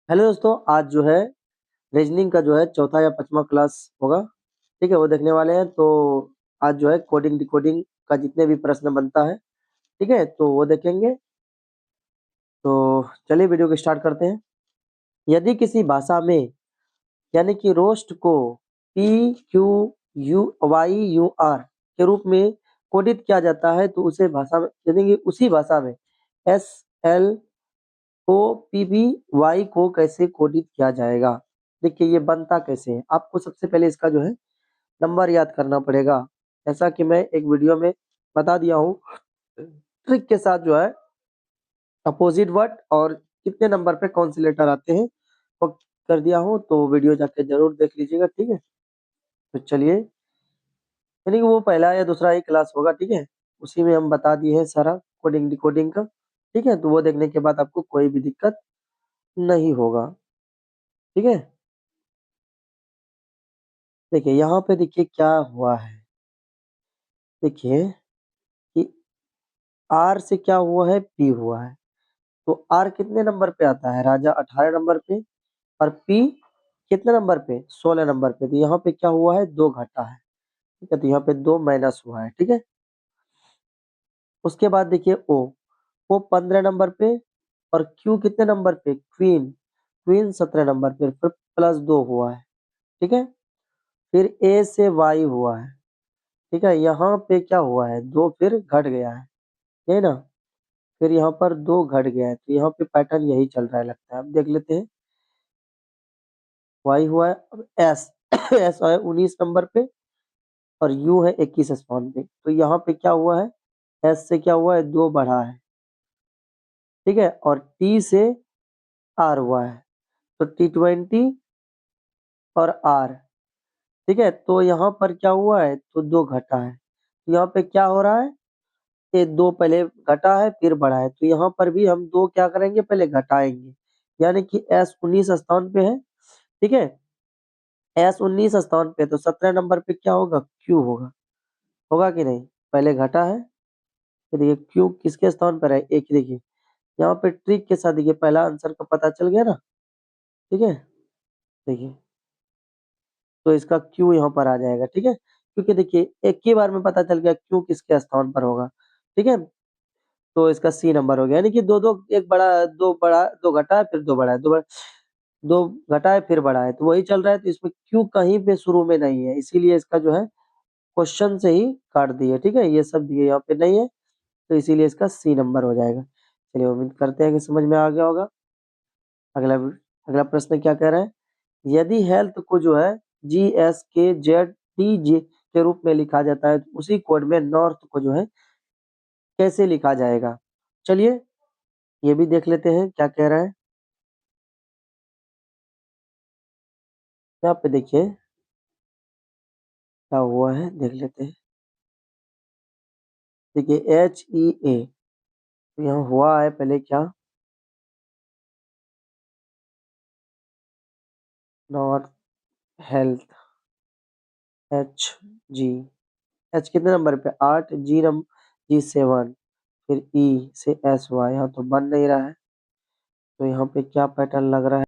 Hello दोस्तों, आज जो है रीजनिंग का जो है चौथा या पांचवा क्लास होगा। ठीक है, वो देखने वाले हैं। तो आज जो है कोडिंग डिकोडिंग का जितने भी प्रश्न बनता है, ठीक है, तो वो देखेंगे। तो चलिए वीडियो को स्टार्ट करते हैं। यदि किसी भाषा में यानी कि रोस्ट को P Q U Y U R के रूप में कोडित किया जाता है तो उसे भाषा में यानी कि उसी भाषा में एस एल को पीबी वाई को कैसे कोडित किया जाएगा। देखिए ये बनता कैसे है, आपको सबसे पहले इसका जो है नंबर याद करना पड़ेगा। ऐसा कि मैं एक वीडियो में बता दिया हूँ ट्रिक के साथ जो है अपोजिट वर्ड और कितने नंबर पे कौन से लेटर आते हैं वो कर दिया हूँ। तो वीडियो जाके जरूर देख लीजिएगा, ठीक है। तो चलिए, यानी कि वो पहला या दूसरा ही क्लास होगा, ठीक है, उसी में हम बता दिए हैं सारा कोडिंग डिकोडिंग का। ठीक है, तो वो देखने के बाद आपको कोई भी दिक्कत नहीं होगा, ठीक है। देखिए यहाँ पे देखिए क्या हुआ है। देखिए कि आर से क्या हुआ है, पी हुआ है। तो आर कितने नंबर पे आता है राजा, 18 नंबर पे। और पी कितने नंबर पे, 16 नंबर पे। तो यहाँ पे क्या हुआ है, दो घटा है, ठीक है। तो यहाँ पे दो माइनस हुआ है, ठीक है। उसके बाद देखिए ओ 15 नंबर पे और क्यू कितने नंबर पे, क्वीन क्वीन 17 नंबर पे, फिर प्लस दो हुआ है, ठीक है। फिर ए से वाई हुआ है, ठीक है। यहाँ पे क्या हुआ है, दो फिर घट गया है ना। फिर यहाँ पर दो घट गया है, तो यहाँ पे पैटर्न यही चल रहा है लगता है। अब देख लेते हैं, वाई हुआ है। अब एस एस है 19 नंबर पे और यू है 21 स्थान पे। तो यहाँ पे क्या हुआ है, एस से क्या हुआ है, दो बढ़ा है, ठीक है। और टी से आर हुआ है, तो T20 और आर, ठीक है। तो यहाँ पर क्या हुआ है, तो दो घटा है। तो यहाँ पे क्या हो रहा है, ये दो पहले घटा है फिर बढ़ा है। तो यहाँ पर भी हम दो क्या करेंगे, पहले घटाएंगे। यानी कि एस 19 स्थान पे है, ठीक है। एस 19 स्थान पे, तो 17 नंबर पे क्या होगा, क्यू होगा। होगा कि नहीं, पहले घटा है। तो देखिए क्यू किसके स्थान पर है, एक। देखिए यहाँ पे ट्रिक के साथ देखिए पहला आंसर का पता चल गया ना, ठीक है। देखिए तो इसका क्यू यहाँ पर आ जाएगा, ठीक है। क्योंकि देखिए एक ही बार में पता चल गया क्यू किसके स्थान पर होगा, ठीक है। तो इसका सी नंबर हो गया। यानी कि दो दो, एक बड़ा दो बड़ा, दो घटा है फिर दो बड़ा है, दो घटा है फिर बड़ा है, तो वही चल रहा है। तो इसमें क्यू कहीं पे शुरू में नहीं है, इसीलिए इसका जो है क्वेश्चन से ही काट दिए, ठीक है। ये सब दिए यहाँ पे नहीं है, तो इसीलिए इसका सी नंबर हो जाएगा। चलिए उम्मीद करते हैं कि समझ में आ गया होगा। अगला अगला प्रश्न क्या कह रहा है, यदि हेल्थ को जो है GSKZTJ के रूप में लिखा जाता है तो उसी कोड में नॉर्थ को जो है कैसे लिखा जाएगा। चलिए ये भी देख लेते हैं क्या कह रहा है। यहाँ पे देखिए क्या हुआ है, देख लेते हैं। देखिए HEA, तो यहाँ हुआ है पहले क्या, नॉर्थ हेल्थ, HG। एच कितने नंबर पे, 8। जी 7। फिर ई से एस हुआ, यहाँ तो बन नहीं रहा है। तो यहाँ पे क्या पैटर्न लग रहा है,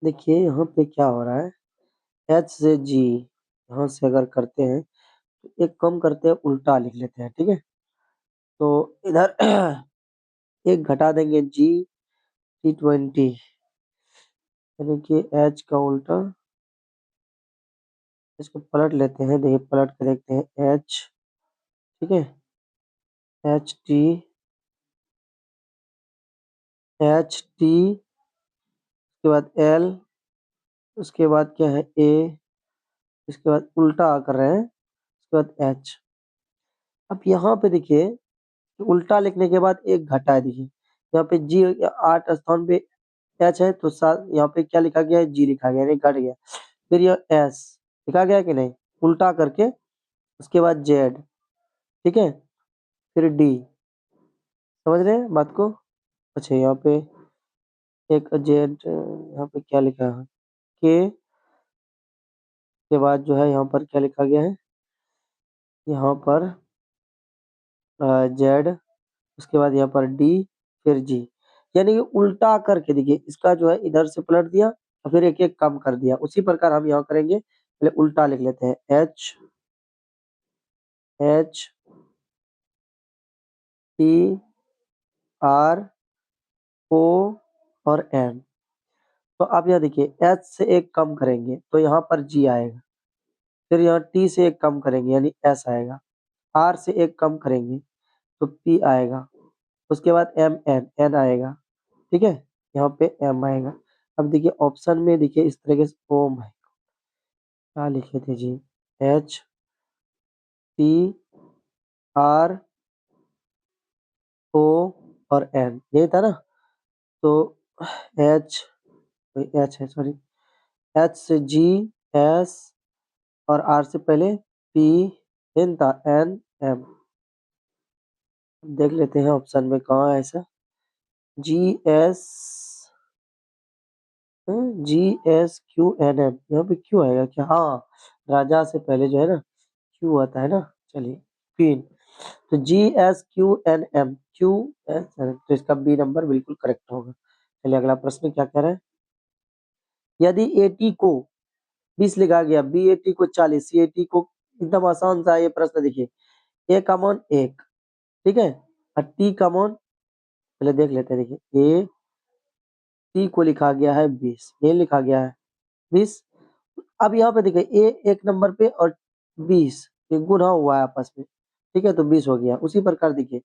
देखिए यहाँ पे क्या हो रहा है, एच से जी यहाँ से अगर करते हैं तो एक कम करते हैं, उल्टा लिख लेते हैं, ठीक है। तो इधर एक घटा देंगे, T20, यानी कि एच का उल्टा। इसको पलट लेते हैं, देखिए पलट के देखते हैं, एच, ठीक है। HT, HT, उसके बाद L, उसके बाद क्या है A, इसके बाद उल्टा कर रहे हैं, उसके बाद H। अब यहाँ पे देखिए उल्टा लिखने के बाद एक घटा है, देखिए यहाँ पे जी 8 स्थान पे एच है, तो सात यहाँ पे क्या लिखा गया है, जी लिखा गया, यानी घट गया। फिर यह एस लिखा गया कि नहीं, उल्टा करके। उसके बाद जेड, ठीक है। फिर डी, समझ रहे हैं बात को। अच्छा यहाँ पे एक जेड, यहाँ पे क्या लिखा है, के के बाद जो है यहाँ पर क्या लिखा गया है, यहाँ पर जेड, उसके बाद यहाँ पर डी, फिर जी। यानी कि उल्टा करके देखिए, इसका जो है इधर से पलट दिया और फिर एक एक कम कर दिया। उसी प्रकार हम यहाँ करेंगे, पहले उल्टा लिख लेते हैं, H H T R O और एन। तो आप यहाँ देखिए, एच से एक कम करेंगे तो यहाँ पर जी आएगा, फिर यहाँ टी से एक कम करेंगे यानी एस आएगा, आर से एक कम करेंगे तो पी आएगा, उसके बाद एम एन एन आएगा, ठीक है, यहाँ पे एम आएगा। अब देखिए ऑप्शन में देखिए इस तरीके से ओम है, क्या लिखे थे G, H T R O और एन, यही था ना। तो एच एच है सॉरी, एच से जी एस और आर से पहले पी, एन था एन एम। देख लेते हैं ऑप्शन में कहाँ है ऐसा, G S G S Q N M, यहाँ पे क्यू आएगा क्या, हाँ, राजा से पहले जो है ना क्यू आता है ना। चलिए क्वीन, तो G S Q N M, Q S N, तो इसका बी नंबर बिल्कुल करेक्ट होगा। चलिए अगला प्रश्न क्या कह रहा है, यदि एटी को 20 लिखा गया, बी एटी को 40, सी एटी को, एकदम आसान सा ये प्रश्न देखिए, ए का मान 1, ठीक है, और टी का मान, पहले देख लेते हैं, देखिए ए टी को लिखा गया है 20, ये लिखा गया है 20। अब यहाँ पे देखिए ए एक नंबर पे और 20 ये गुना हुआ है आपस में, ठीक है, तो 20 हो गया। उसी प्रकार देखिए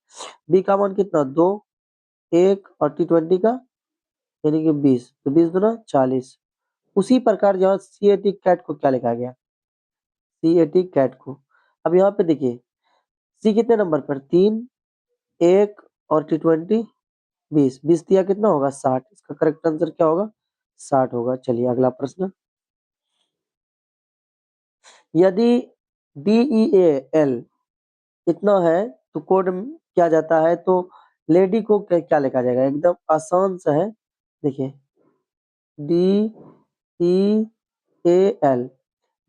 बी का मान कितना, 2, 1 और टी20 का यानी कि 20, तो 20 दूना 40। उसी प्रकार यहाँ सी ए टी कैट को क्या लिखा गया, सी ए टी कैट को, अब यहाँ पे देखिए सी कितने नंबर पर, 3, 1 और टी20 20, 20 दिया कितना होगा 60, इसका करेक्ट आंसर क्या होगा 60 होगा। चलिए अगला प्रश्न, यदि DEAL इतना है तो कोड क्या जाता है, तो लेडी को क्या लिखा जाएगा, एकदम आसान सा है, देखिए DEAL,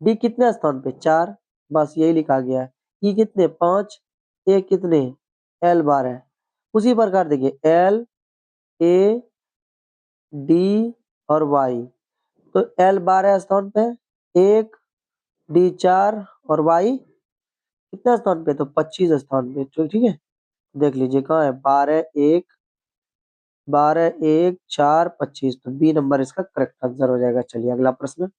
डी कितने स्थान पे 4, बस यही लिखा गया है, ई कितने 5, ए कितने एल 12। उसी प्रकार देखिए एल ए डी और वाई, तो एल 12 स्थान पे, 1 डी 4 और वाई कितने स्थान पे, तो 25 स्थान पे, तो ठीक है, देख लीजिए कहाँ है, 12 1 4 25, तो बी नंबर इसका करेक्ट आंसर हो जाएगा। चलिए अगला प्रश्न,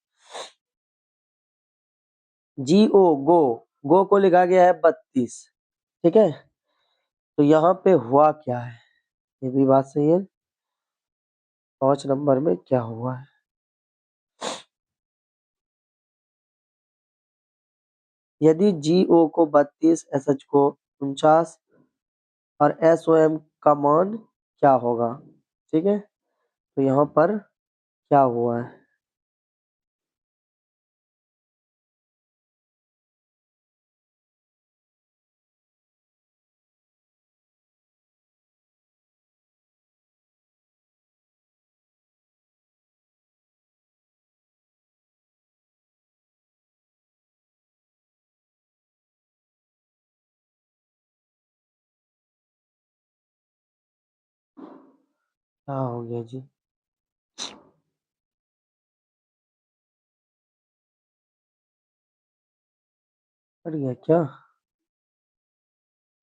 GO गो, गो को लिखा गया है 32, ठीक है, तो यहाँ पे हुआ क्या है, ये भी बात सही है, 5 नंबर में क्या हुआ है, यदि GO को 32, SH को 49 और SOM का मान क्या होगा, ठीक है, तो यहाँ पर क्या हुआ है, क्या हो गया जी, पड़ गया क्या,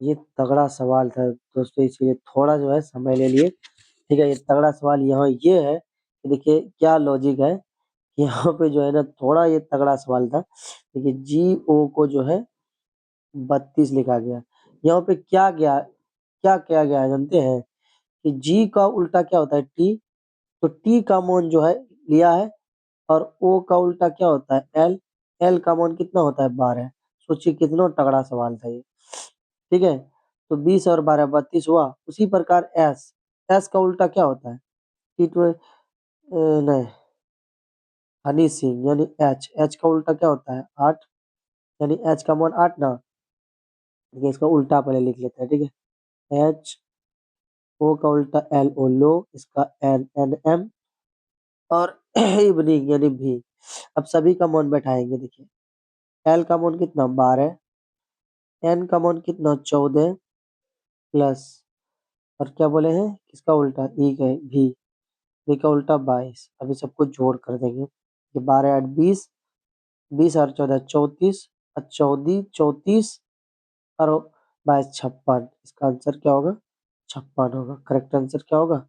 ये तगड़ा सवाल था दोस्तों, इसलिए थोड़ा जो है समय ले लिए, ठीक है। ये तगड़ा सवाल यहाँ ये है कि देखिए क्या लॉजिक है, यहाँ पे जो है ना थोड़ा ये तगड़ा सवाल था। देखिए GO को जो है 32 लिखा गया, यहाँ पे क्या किया गया है जानते हैं, कि जी का उल्टा क्या होता है टी, तो टी का मान जो है लिया है, और ओ का उल्टा क्या होता है एल, एल का मान कितना होता है 12। सोचिए कितना तगड़ा सवाल था ये, ठीक है, तो 20 और 12 32 हुआ। उसी प्रकार एस, एस का उल्टा क्या होता है, टी नहीं, हनी सिंह यानी एच, एच का उल्टा क्या होता है 8, यानी एच का मान 8 ना, ठीक है, इसका उल्टा पहले लिख लेते हैं, ठीक है, एच ओ का उल्टा एल ओ लो, इसका एन एन एम और इवनिंग यानी भी। अब सभी का मान बैठाएंगे, देखिए एल का मान कितना 12, एन का मान कितना 14 प्लस और क्या बोले हैं, किसका उल्टा, ई का भी का उल्टा 22। अभी सबको जोड़ कर देंगे, ये 12 8 20, 20 और 14 34, और 14 34 और 22 56। इसका आंसर क्या होगा, 56 होगा। करेक्ट आंसर क्या होगा,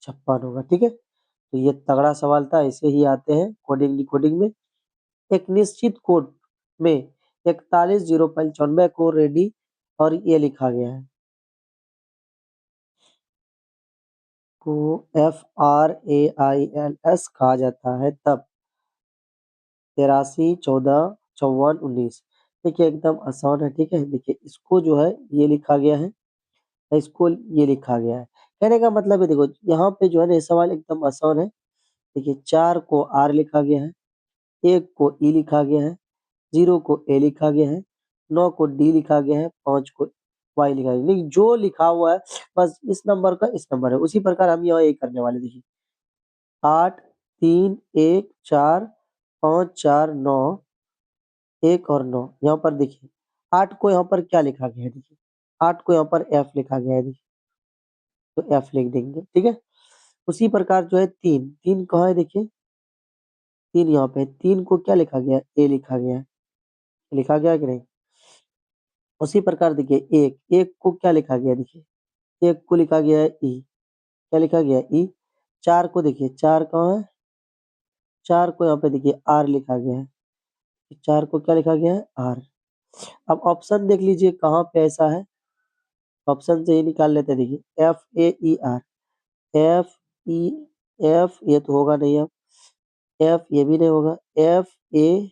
56 होगा। ठीक है, तो ये तगड़ा सवाल था, ऐसे ही आते हैं कोडिंग डिकोडिंग में। एक निश्चित कोड में 41 0 95 को रेडी और ये लिखा गया है, को FRAILS कहा जाता है, तब 83 14 54 19। देखिए एकदम आसान है। ठीक है, देखिए इसको जो है ये लिखा गया है, इसको ये लिखा गया है। कहने का मतलब है, देखो यहाँ पे जो है ना ये सवाल एकदम आसान है। देखिए 4 को R लिखा गया है, 1 को E लिखा गया है, 0 को A लिखा गया है, 9 को D लिखा गया है, 5 को Y लिखा गया है। लेकिन जो लिखा हुआ है बस इस नंबर का इस नंबर है, उसी प्रकार हम यहाँ ये करने वाले। देखिए 8 3 1 4 5 4 9, 1 और 9। यहाँ पर देखिए 8 को यहाँ पर क्या लिखा गया है, देखिए 8 को यहाँ पर F लिखा गया है, देखिए तो F लिख देंगे। ठीक है, उसी प्रकार जो है 3 3 कहाँ है, देखिए 3 यहाँ पे, 3 को क्या लिखा गया है, A लिखा गया है, लिखा गया है कि नहीं। उसी प्रकार देखिए 1 1 को क्या लिखा गया है, देखिए 1 को लिखा गया है E, क्या लिखा गया है E। 4 को देखिए 4 कहाँ है, 4 को यहाँ पे देखिए R लिखा गया है, 4 को क्या लिखा गया है, R। अब ऑप्शन देख लीजिए कहाँ पे ऐसा है, ऑप्शन से ही निकाल लेते हैं। देखिए FAER, F E F ये तो होगा नहीं, अब F ये भी नहीं होगा, FA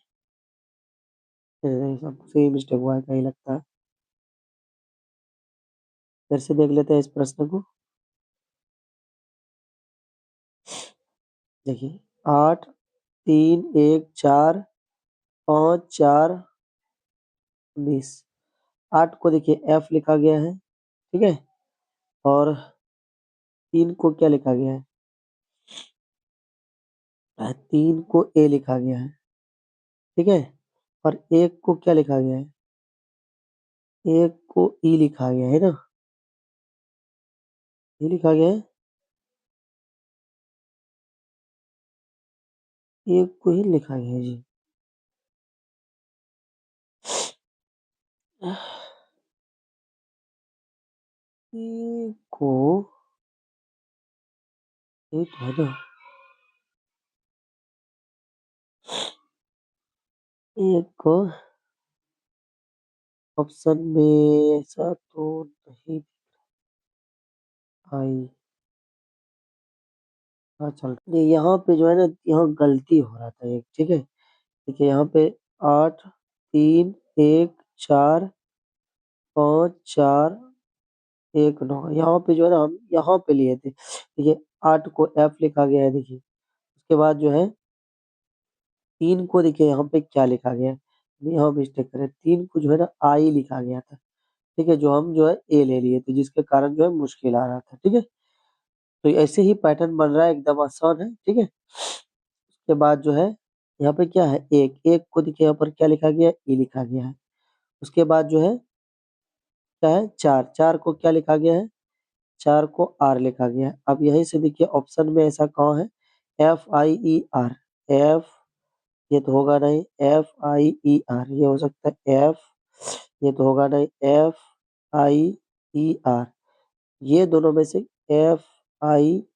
नहीं, सबसे ही मिस्टेक हुआ है कहीं लगता है। फिर से देख लेते हैं इस प्रश्न को। देखिए 8 3 1 4 5 4 19। 8 को देखिए F लिखा गया है, ठीक है, और 3 को क्या लिखा गया है, 3 को A लिखा गया है, ठीक है, और 1 को क्या लिखा गया है, 1 को E लिखा गया है ना, E लिखा गया है, 1 को ही लिखा गया है जी। E को ये तो है ना, 1 को ऑप्शन में ऐसा तो नहीं आई। हाँ चल, ये यहाँ पे जो है ना, यहाँ गलती हो रहा था एक। ठीक है, देखिए यहाँ पे 8 3 1 4 5 4 1 9, यहाँ पे जो है ना हम यहाँ पे लिए थे। देखिए 8 को F लिखा गया है, देखिए उसके बाद जो है 3 को देखिए यहाँ पे क्या लिखा गया है, यहाँ मिस्टेक करें, 3 को जो है ना I लिखा गया था। ठीक है, जो हम जो है A ले लिए थे, जिसके कारण जो है मुश्किल आ रहा था। ठीक है, तो ऐसे ही पैटर्न बन रहा है, एकदम आसान है। ठीक है, उसके बाद जो है यहाँ पे क्या है, एक एक को देखिए यहाँ पर क्या लिखा गया है, ई लिखा गया है। उसके बाद जो है क्या है, चार चार को क्या लिखा गया है, चार को आर लिखा गया है। अब यहीं से देखिए ऑप्शन में ऐसा कहाँ है, FIER, एफ ये तो होगा नहीं, FIER ये हो सकता है, एफ ये तो होगा नहीं, FIER ये दोनों में से FIER,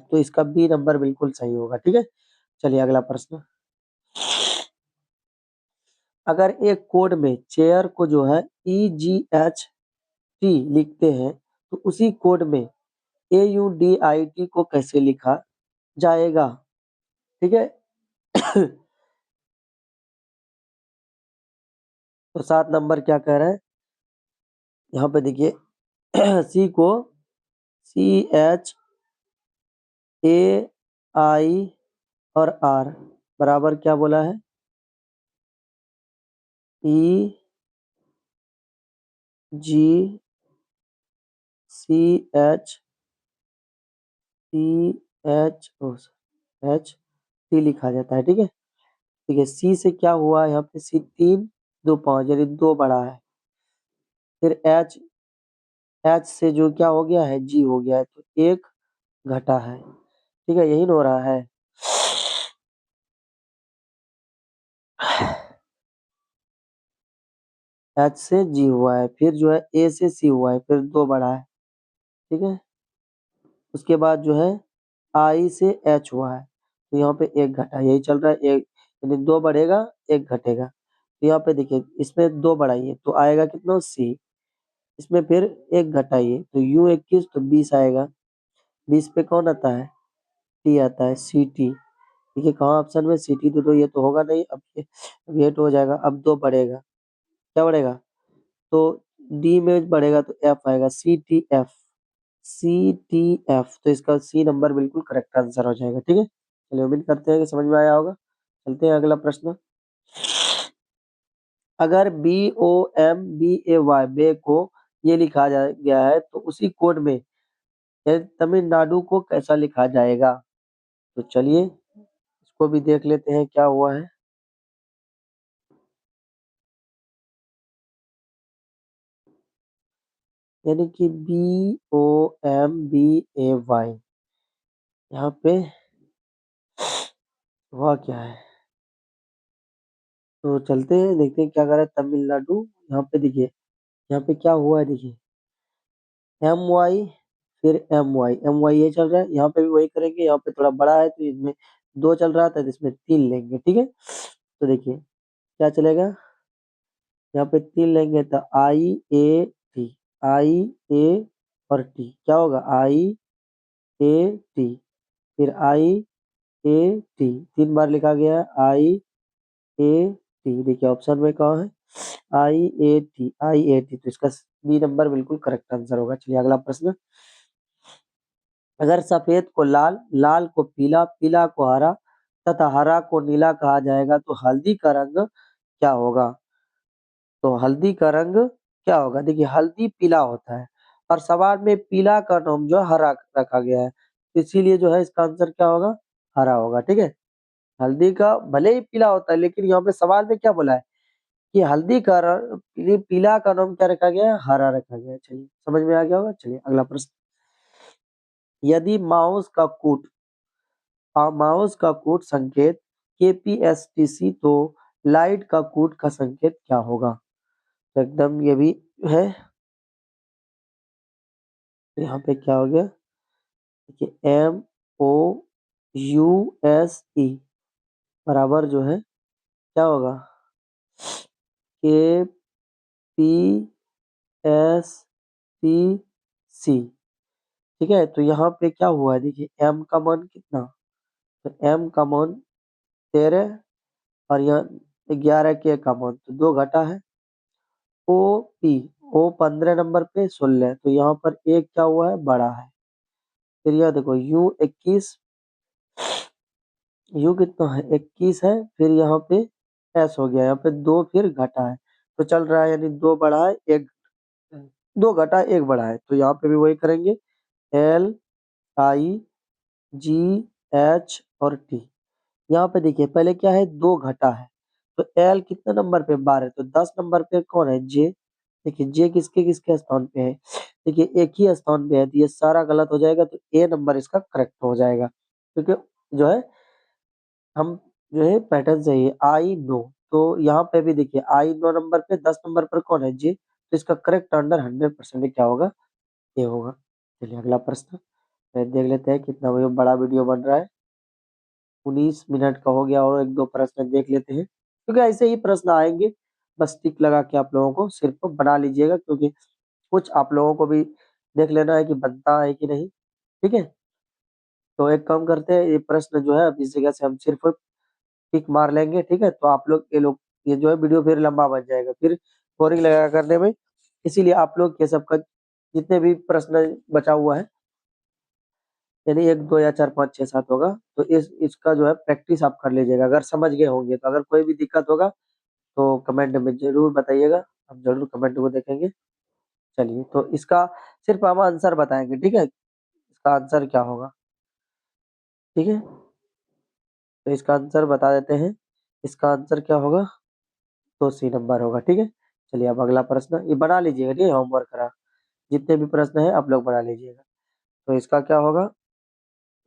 तो इसका बी नंबर बिल्कुल सही होगा। ठीक है, चलिए अगला प्रश्न। अगर एक कोड में चेयर को जो है EGHT लिखते हैं, तो उसी कोड में AUDIT को कैसे लिखा जाएगा। ठीक है, तो 7 नंबर क्या कह रहा है, यहाँ पे देखिए सी को CHAI और R बराबर क्या बोला है, EGCHCHT लिखा जाता है। ठीक है, ठीक है, सी से क्या हुआ, यहाँ पे सी 3 2 5 यानी 2 बड़ा है। फिर एच एच से जो क्या हो गया है, जी हो गया है, तो एक घटा है। ठीक है, यही न हो रहा है। एच से जी हुआ है, फिर जो है ए से सी हुआ है, फिर 2 बढ़ा है। ठीक है, उसके बाद जो है आई से एच हुआ है, तो यहाँ पे एक घटा, यही चल रहा है। एक यानी 2 बढ़ेगा, एक घटेगा। तो यहाँ पे देखिए, इसमें 2 बढ़ाइए तो आएगा कितना, सी। इसमें फिर एक घटाइए तो यू 21, तो 20 आएगा। 20 पे कौन आता है, टी आता है, सी टी। देखिए कहाँ ऑप्शन में सी टी, तो ये तो होगा नहीं। अब ये तो हो जाएगा। अब 2 बढ़ेगा, क्या बढ़ेगा, तो डी में बढ़ेगा तो एफ आएगा, C T F. C T F, तो इसका सी नंबर बिल्कुल करेक्ट आंसर हो जाएगा। ठीक है, चलिए उम्मीद करते हैं कि समझ में आया होगा। चलते हैं अगला प्रश्न। अगर बी ओ एम बी ए वाई बे को ये लिखा जा गया है, तो उसी कोड में तमिलनाडु को कैसा लिखा जाएगा। तो चलिए इसको भी देख लेते हैं क्या हुआ है। यानी कि बी ओ एम बी ए वाई, यहाँ पे हुआ क्या है, तो चलते हैं देखते हैं क्या कर रहा है तमिलनाडु। यहाँ पे देखिए, यहाँ पे क्या हुआ है, देखिए एम वाई, फिर एम वाई ये चल रहा है। यहाँ पे भी वही करेंगे, यहाँ पे थोड़ा बड़ा है तो इसमें 2 चल रहा था, तो इसमें 3 लेंगे। ठीक है, तो देखिए क्या चलेगा, यहाँ पे 3 लेंगे तो आई ए टी, आई ए और टी क्या होगा, आई ए टी, फिर आई ए टी, 3 बार लिखा गया है, आई ए टी। देखिए ऑप्शन में कहाँ है, आई A T, I A T, तो इसका बी नंबर बिल्कुल करेक्ट आंसर होगा। चलिए अगला प्रश्न। अगर सफेद को लाल, लाल को पीला, पीला को हरा तथा हरा को नीला कहा जाएगा, तो हल्दी का रंग क्या होगा। तो हल्दी का रंग क्या होगा, देखिए हल्दी पीला होता है और सवाल में पीला का नाम जो है हरा रखा गया है, तो इसीलिए जो है इसका आंसर क्या होगा, हरा होगा। ठीक है, हल्दी का भले ही पीला होता है, लेकिन यहाँ पे सवाल में क्या बोला है कि हल्दी का रंग पीला का नाम क्या रखा गया है, हरा रखा गया है। चलिए समझ में आ गया होगा। चलिए अगला प्रश्न। यदि माउस का कूट संकेत KPSTC, तो लाइट का कूट का संकेत क्या होगा। तो एकदम ये भी है, यहाँ पे क्या हो गया, देखिए MOUSE बराबर जो है क्या होगा, KPSTC। ठीक है, तो यहाँ पे क्या हुआ है, देखिए एम का मान कितना, तो एम का मान 13 और यहाँ 11 के का मान तो 2 घटा है। ओ पी, ओ 15 नंबर पे 16, तो यहाँ पर एक क्या हुआ है, बड़ा है। फिर यह देखो यू 21, यू कितना है 21 है, फिर यहाँ पे एस हो गया, यहाँ पे 2 फिर घटा है, तो चल रहा है यानी 2 बढ़ा है, एक 2 घटा एक बढ़ा है, तो यहाँ पे भी वही करेंगे, एल आई जी एच और टी। यहाँ पे देखिए पहले क्या है, 2 घटा है, तो एल कितने नंबर पे, 12, तो 10 नंबर पे कौन है, जे। देखिए जे किसके किसके स्थान पे है, देखिए एक ही स्थान पे है, तो ये सारा गलत हो जाएगा, तो ए नंबर इसका करेक्ट हो जाएगा, क्योंकि जो है हम जो है पैटर्न चाहिए आई नो। तो यहाँ पे भी देखिए आई नो नंबर पे 10 नंबर पर कौन है, जे, तो इसका करेक्ट आंसर 100% क्या होगा, ए होगा। चलिए अगला प्रश्न देख लेते हैं, कितना बड़ा वीडियो बन रहा है, 19 मिनट का हो गया, और एक दो प्रश्न देख लेते हैं, क्योंकि ऐसे ही प्रश्न आएंगे। बस टिक लगा के आप लोगों को सिर्फ बना लीजिएगा, क्योंकि कुछ आप लोगों को भी देख लेना है कि बनता है कि नहीं। ठीक है, तो एक काम करते हैं, ये प्रश्न जो है अब इस जगह से हम सिर्फ टिक मार लेंगे। ठीक है, तो आप लोग ये जो है वीडियो फिर लंबा बन जाएगा, फिर बोरिंग लगेगा करने में, इसीलिए आप लोग ये सबका जितने भी प्रश्न बचा हुआ है, यानी 1 2 या 4 5 6 7 होगा, तो इसका जो है प्रैक्टिस आप कर लीजिएगा, अगर समझ गए होंगे तो। अगर कोई भी दिक्कत होगा तो कमेंट में ज़रूर बताइएगा, हम ज़रूर कमेंट को देखेंगे। चलिए, तो इसका सिर्फ हम आंसर बताएँगे, ठीक है? इसका आंसर क्या होगा, ठीक है? तो इसका आंसर बता देते हैं, इसका आंसर क्या होगा, तो सी नंबर होगा, ठीक है? चलिए अब अगला प्रश्न, ये बना लीजिएगा, ठीक है? होमवर्क करा। जितने भी प्रश्न हैं आप लोग बना लीजिएगा। तो इसका क्या होगा?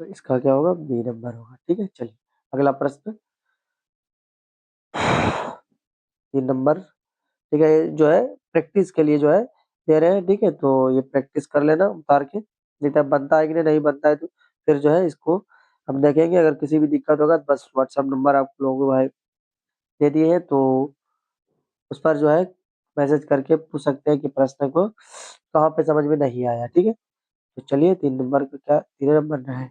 तो इसका क्या होगा? बी नंबर होगा। ठीक है, चलिए अगला प्रश्न 3 नंबर। ठीक है, ये जो है प्रैक्टिस के लिए जो है दे रहे हैं। ठीक है, तो ये प्रैक्टिस कर लेना उतार के, नहीं तो बनता है कि नहीं बनता है तो फिर जो है इसको हम देखेंगे। अगर किसी भी दिक्कत होगा तो बस व्हाट्सएप नंबर आप लोगों को भाई दे दिए हैं, तो उस पर जो है मैसेज करके पूछ सकते हैं कि प्रश्न को कहाँ पे समझ में नहीं आया। ठीक है, तो चलिए 3 नंबर का क्या 3 नंबर है,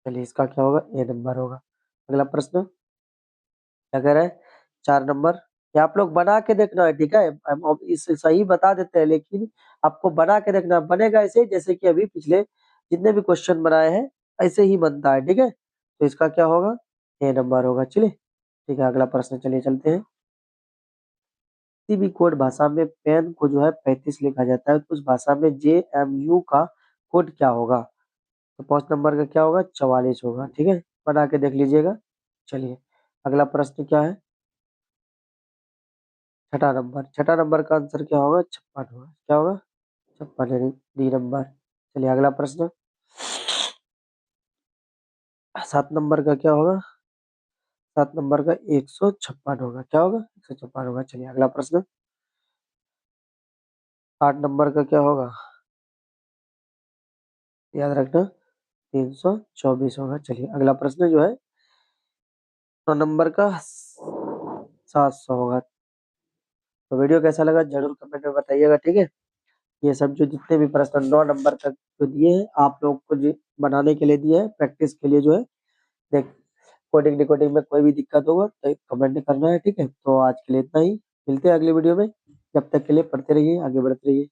चलिए इसका क्या होगा? ए नंबर होगा। अगला प्रश्न क्या कह रहा है? 4 नंबर। ये आप लोग बना के देखना है। ठीक है, हम अब इस सही बता देते हैं, लेकिन आपको बना के देखना बनेगा ऐसे जैसे कि अभी पिछले जितने भी क्वेश्चन बनाए हैं ऐसे ही बनता है। ठीक है, तो इसका क्या होगा? ए नंबर होगा। चलिए ठीक है, अगला प्रश्न चलिए चलते हैं। किसी भी कोड भाषा में पेन को जो है 35 लिखा जाता है, तो उस भाषा में JMU का कोड क्या होगा? तो 5 नंबर का क्या होगा? 44 होगा। ठीक है, बना के देख लीजिएगा। चलिए अगला प्रश्न क्या है? छठा नंबर का आंसर क्या होगा? 56 होगा। क्या होगा? 56 यानी डी नंबर। चलिए अगला प्रश्न 7 नंबर का क्या होगा? 7 नंबर का 156 होगा। क्या होगा? 156 होगा। चलिए अगला प्रश्न 8 नंबर का क्या होगा? याद रखना 324 होगा। चलिए अगला प्रश्न जो है 9 नंबर का 700 होगा। तो वीडियो कैसा लगा जरूर कमेंट में बताइएगा। ठीक है, ये सब जो जितने भी प्रश्न 9 नंबर तक जो दिए हैं आप लोग को बनाने के लिए दिए हैं, प्रैक्टिस के लिए जो है देख कोडिंग डिकोडिंग में कोई भी दिक्कत होगा तो कमेंट करना है। ठीक है, तो आज के लिए इतना ही, मिलते हैं अगली वीडियो में। जब तक के लिए पढ़ते रहिए, आगे बढ़ते रहिए।